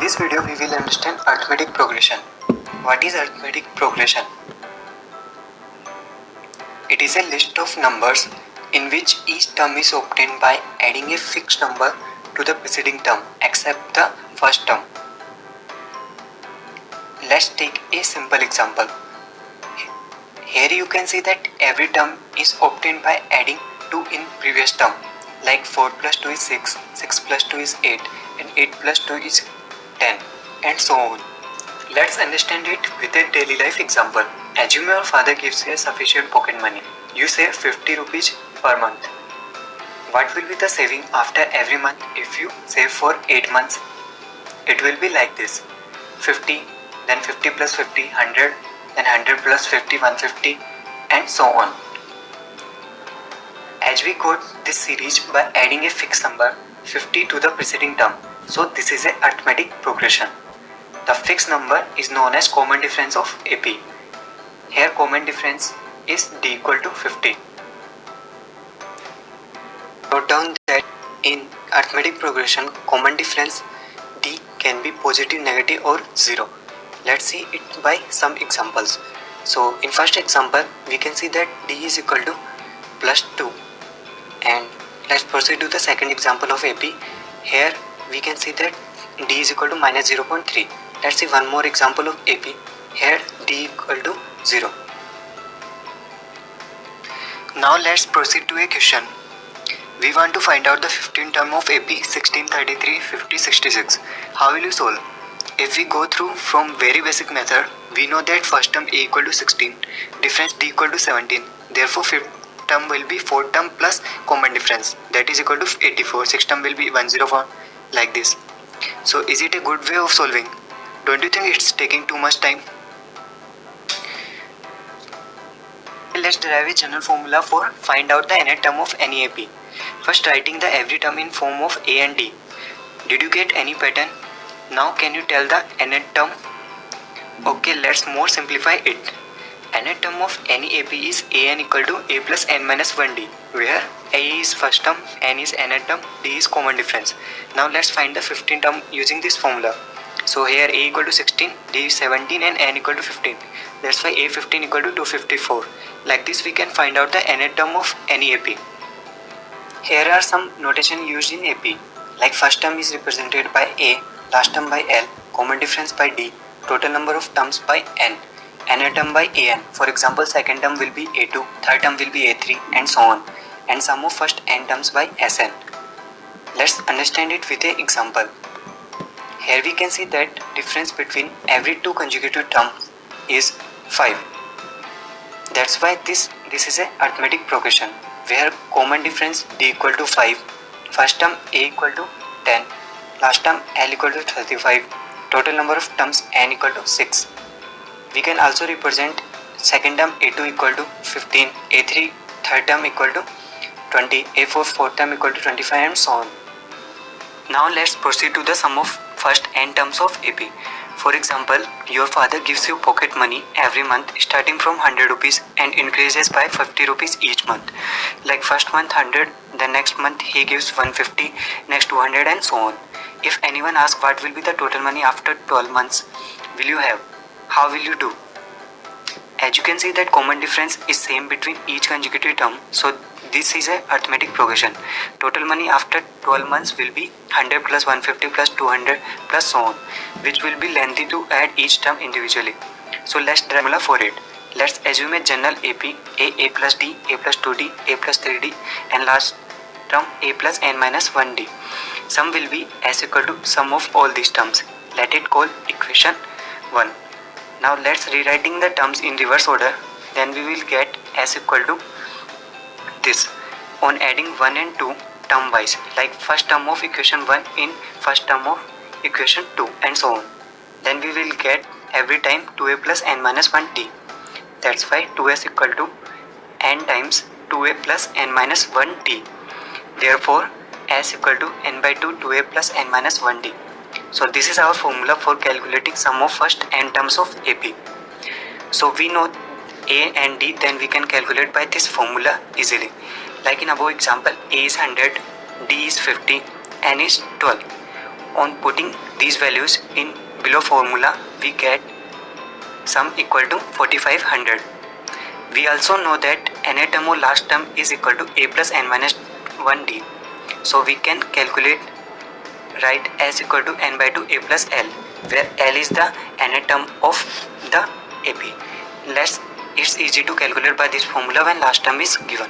this video we will understand arithmetic progression. What is arithmetic progression? It is a list of numbers in which each term is obtained by adding a fixed number to the preceding term except the first term. Let's take a simple example. Here you can see that every term is obtained by adding 2 in previous term, like 4 plus 2 is 6, 6 plus 2 is 8 and 8 plus 2 is 10 and so on. Let's understand it with a daily life example. Assume your father gives you sufficient pocket money. You save 50 rupees per month. What will be the saving after every month if you save for 8 months? It will be like this: 50, then 50 plus 50, 100, then 100 plus 50, 150 and so on. As we got this series by adding a fixed number 50 to the preceding term, so this is a arithmetic progression. The fixed number is known as common difference of AP. Here common difference is D equal to 50. Note down that in arithmetic progression, common difference D can be positive, negative or 0. Let's see it by some examples. So in first example, we can see that D is equal to plus 2. And let's proceed to the second example of AP. Here we can see that D is equal to minus 0.3. Let's see one more example of AP. Here D equal to 0. Now let's proceed to a question. We want to find out the 15th term of AP 16, 33, 50, 66. How will you solve? If we go through from very basic method, we know that first term A equal to 16, difference D equal to 17. Therefore fifth term will be 4th term plus common difference, that is equal to 84. Sixth term will be 104, like this. So is it a good way of solving? Don't you think it's taking too much time? Let's derive a general formula for find out the nth term of any AP. First, writing the every term in form of A and D. Did you get any pattern? Now can you tell the nth term? Okay, let's more simplify it. Nth term of any AP is An equal to A plus n minus 1D, where A is first term, n is nth term, D is common difference. Now let's find the 15th term using this formula. So here A equal to 16, D is 17 and n equal to 15. That's why A15 equal to 254. Like this we can find out the nth term of any AP. Here are some notation used in AP. Like first term is represented by A, last term by L, common difference by D, total number of terms by n, nth term by An. For example, second term will be A2, third term will be A3 and so on. And sum of first n terms by Sn. Let's understand it with an example. Here we can see that difference between every two consecutive terms is 5. That's why this is a arithmetic progression where common difference D equal to 5, first term A equal to 10, last term L equal to 35, total number of terms n equal to 6. We can also represent second term A2 equal to 15, A3 third term equal to 20, A4 fourth term equal to 25 and so on. Now let's proceed to the sum of first n terms of AP. For example, your father gives you pocket money every month starting from 100 rupees and increases by 50 rupees each month. Like first month 100, the next month he gives 150, next 200 and so on. If anyone asks what will be the total money after 12 months will you have, how will you do? As you can see that common difference is same between each consecutive term, so this is a arithmetic progression. Total money after 12 months will be 100 plus 150 plus 200 plus so on, which will be lengthy to add each term individually. So let's draw formula for it. Let's assume a general AP, A plus D, A plus 2D, A plus 3D and last term A plus n minus 1D. Sum will be S equal to sum of all these terms. Let it call equation 1. Now let's rewriting the terms in reverse order. Then we will get S equal to this on adding 1 and 2 term wise, like first term of equation 1 in first term of equation 2 and so on. Then we will get every time 2a plus n minus 1t. That's why 2s equal to n times 2a plus n minus 1t. Therefore s equal to n by 2 2a plus n minus 1t. So this is our formula for calculating sum of first n terms of AP. So we know A and D, then we can calculate by this formula easily. Like in above example, A is 100, D is 50, N is 12. On putting these values in below formula, we get sum equal to 4500. We also know that Na term or last term is equal to A plus N minus 1D. So we can calculate, write as equal to N by 2 A plus L, where L is the Na term of the AP. It's easy to calculate by this formula when last term is given.